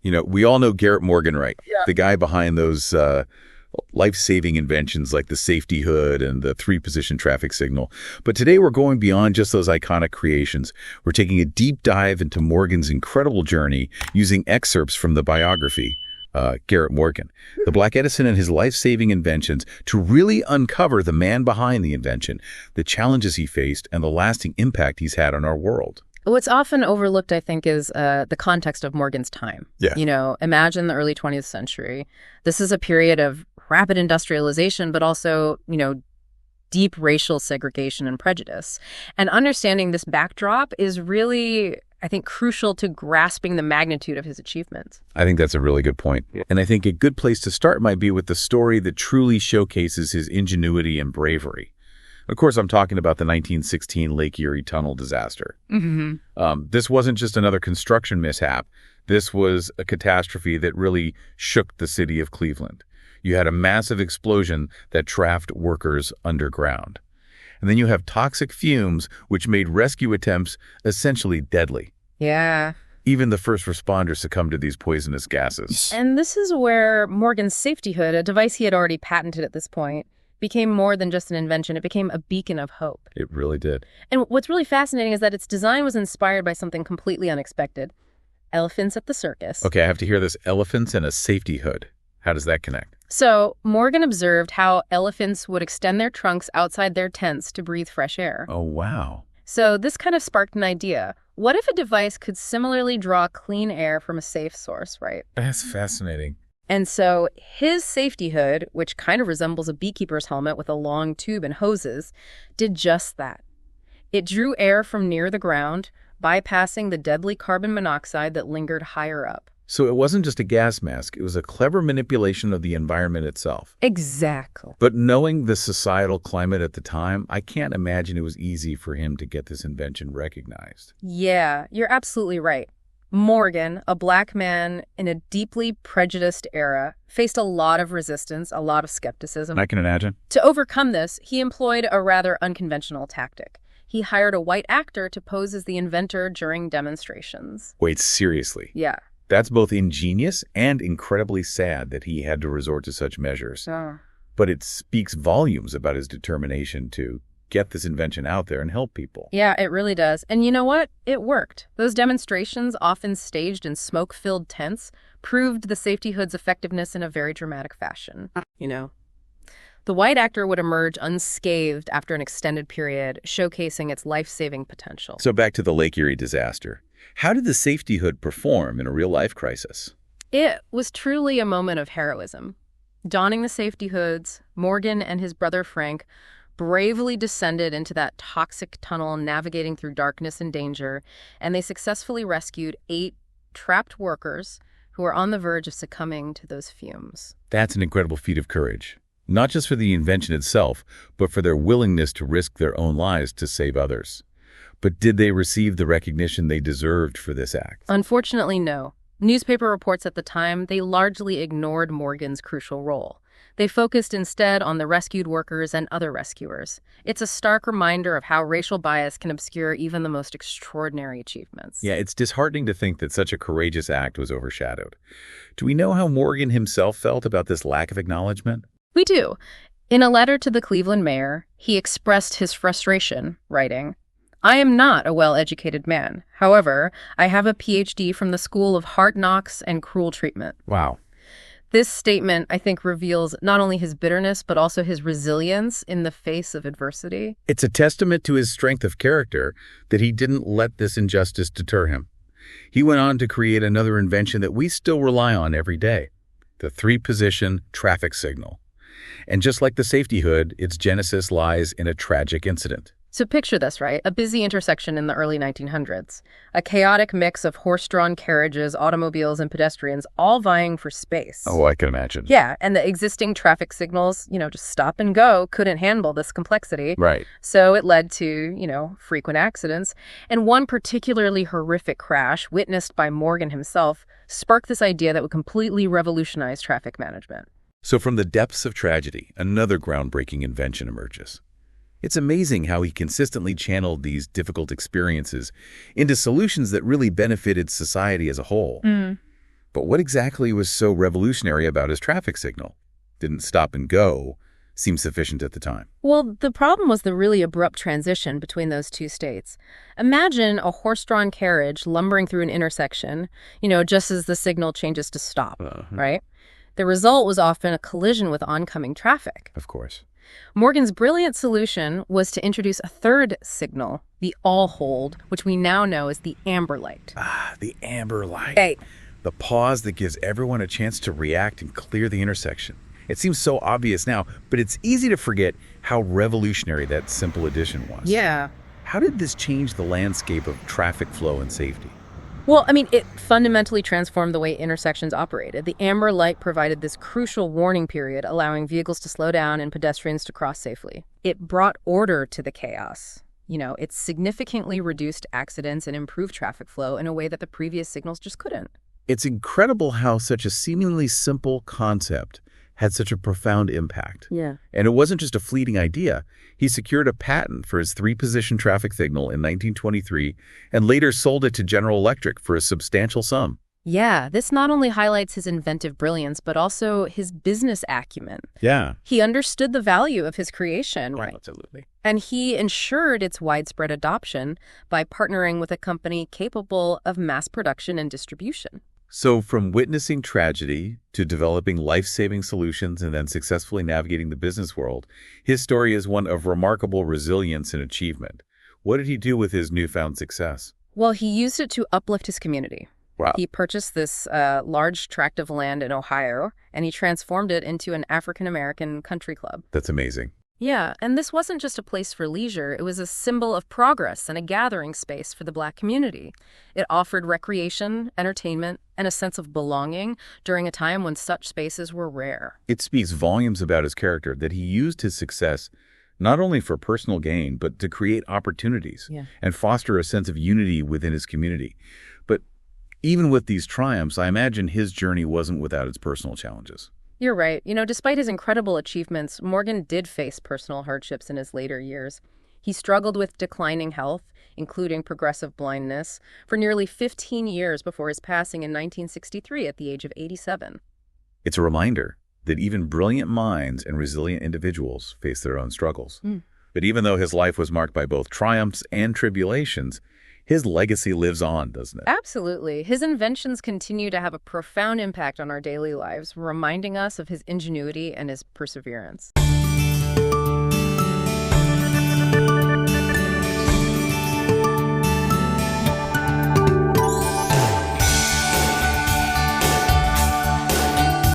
We all know Garrett Morgan, right? Yeah. The guy behind those life-saving inventions like the safety hood and the three-position traffic signal. But today we're going beyond just those iconic creations. We're taking a deep dive into Morgan's incredible journey using excerpts from the biography, Garrett Morgan, the Black Edison and his life-saving inventions, to really uncover the man behind the invention, the challenges he faced, and the lasting impact he's had on our world. What's often overlooked, I think, is the context of Morgan's time. Yeah. Imagine the early 20th century. This is a period of rapid industrialization, but also, deep racial segregation and prejudice. And understanding this backdrop is really, I think, crucial to grasping the magnitude of his achievements. I think that's a really good point. Yeah. And I think a good place to start might be with the story that truly showcases his ingenuity and bravery. Of course, I'm talking about the 1916 Lake Erie tunnel disaster. Mm-hmm. This wasn't just another construction mishap. This was a catastrophe that really shook the city of Cleveland. You had a massive explosion that trapped workers underground. And then you have toxic fumes, which made rescue attempts essentially deadly. Yeah. Even the first responders succumbed to these poisonous gases. And this is where Morgan's safety hood, a device he had already patented at this point, became more than just an invention. It became a beacon of hope. It really did. And what's really fascinating is that its design was inspired by something completely unexpected. Elephants at the circus. Okay, I have to hear this. Elephants and a safety hood. How does that connect? So Morgan observed how elephants would extend their trunks outside their tents to breathe fresh air. Oh, wow. So this kind of sparked an idea. What if a device could similarly draw clean air from a safe source, right? That's fascinating. And so his safety hood, which kind of resembles a beekeeper's helmet with a long tube and hoses, did just that. It drew air from near the ground, bypassing the deadly carbon monoxide that lingered higher up. So it wasn't just a gas mask. It was a clever manipulation of the environment itself. Exactly. But knowing the societal climate at the time, I can't imagine it was easy for him to get this invention recognized. Yeah, you're absolutely right. Morgan, a black man in a deeply prejudiced era, faced a lot of resistance, a lot of skepticism. I can imagine. To overcome this, he employed a rather unconventional tactic. He hired a white actor to pose as the inventor during demonstrations. Wait, seriously? Yeah. That's both ingenious and incredibly sad that he had to resort to such measures. But it speaks volumes about his determination to get this invention out there and help people. Yeah, it really does. And you know what? It worked. Those demonstrations, often staged in smoke-filled tents, proved the safety hood's effectiveness in a very dramatic fashion. The white actor would emerge unscathed after an extended period, showcasing its life-saving potential. So back to the Lake Erie disaster. How did the safety hood perform in a real-life crisis? It was truly a moment of heroism. Donning the safety hoods, Morgan and his brother Frank bravely descended into that toxic tunnel, navigating through darkness and danger, and they successfully rescued 8 trapped workers who were on the verge of succumbing to those fumes. That's an incredible feat of courage, not just for the invention itself, but for their willingness to risk their own lives to save others. But did they receive the recognition they deserved for this act? Unfortunately, no. Newspaper reports at the time, they largely ignored Morgan's crucial role. They focused instead on the rescued workers and other rescuers. It's a stark reminder of how racial bias can obscure even the most extraordinary achievements. Yeah, it's disheartening to think that such a courageous act was overshadowed. Do we know how Morgan himself felt about this lack of acknowledgement? We do. In a letter to the Cleveland mayor, he expressed his frustration, writing, "I am not a well-educated man. However, I have a PhD from the School of Hard Knocks and Cruel Treatment." Wow. This statement, I think, reveals not only his bitterness, but also his resilience in the face of adversity. It's a testament to his strength of character that he didn't let this injustice deter him. He went on to create another invention that we still rely on every day, the three-position traffic signal. And just like the safety hood, its genesis lies in a tragic incident. So picture this, right? A busy intersection in the early 1900s. A chaotic mix of horse-drawn carriages, automobiles, and pedestrians, all vying for space. Oh, I can imagine. Yeah, and the existing traffic signals, just stop and go, couldn't handle this complexity. Right. So it led to, frequent accidents. And one particularly horrific crash, witnessed by Morgan himself, sparked this idea that would completely revolutionize traffic management. So from the depths of tragedy, another groundbreaking invention emerges. It's amazing how he consistently channeled these difficult experiences into solutions that really benefited society as a whole. But what exactly was so revolutionary about his traffic signal? Didn't stop and go seem sufficient at the time. Well, the problem was the really abrupt transition between those two states. Imagine a horse-drawn carriage lumbering through an intersection, just as the signal changes to stop, right? The result was often a collision with oncoming traffic. Of course. Morgan's brilliant solution was to introduce a third signal, the all-hold, which we now know as the amber light. The amber light. Hey. The pause that gives everyone a chance to react and clear the intersection. It seems so obvious now, but it's easy to forget how revolutionary that simple addition was. Yeah. How did this change the landscape of traffic flow and safety? Well, it fundamentally transformed the way intersections operated. The amber light provided this crucial warning period, allowing vehicles to slow down and pedestrians to cross safely. It brought order to the chaos. It significantly reduced accidents and improved traffic flow in a way that the previous signals just couldn't. It's incredible how such a seemingly simple concept had such a profound impact. Yeah. And it wasn't just a fleeting idea. He secured a patent for his three-position traffic signal in 1923 and later sold it to General Electric for a substantial sum. Yeah, this not only highlights his inventive brilliance, but also his business acumen. Yeah. He understood the value of his creation. Right. Absolutely. And he ensured its widespread adoption by partnering with a company capable of mass production and distribution. So from witnessing tragedy to developing life-saving solutions and then successfully navigating the business world, his story is one of remarkable resilience and achievement. What did he do with his newfound success? Well, he used it to uplift his community. Wow. He purchased this large tract of land in Ohio, and he transformed it into an African-American country club. That's amazing. Yeah, and this wasn't just a place for leisure. It was a symbol of progress and a gathering space for the Black community. It offered recreation, entertainment, and a sense of belonging during a time when such spaces were rare. It speaks volumes about his character that he used his success not only for personal gain, but to create opportunities and foster a sense of unity within his community. But even with these triumphs, I imagine his journey wasn't without its personal challenges. You're right. Despite his incredible achievements, Morgan did face personal hardships in his later years. He struggled with declining health, including progressive blindness, for nearly 15 years before his passing in 1963 at the age of 87. It's a reminder that even brilliant minds and resilient individuals face their own struggles. But even though his life was marked by both triumphs and tribulations, his legacy lives on, doesn't it? Absolutely. His inventions continue to have a profound impact on our daily lives, reminding us of his ingenuity and his perseverance.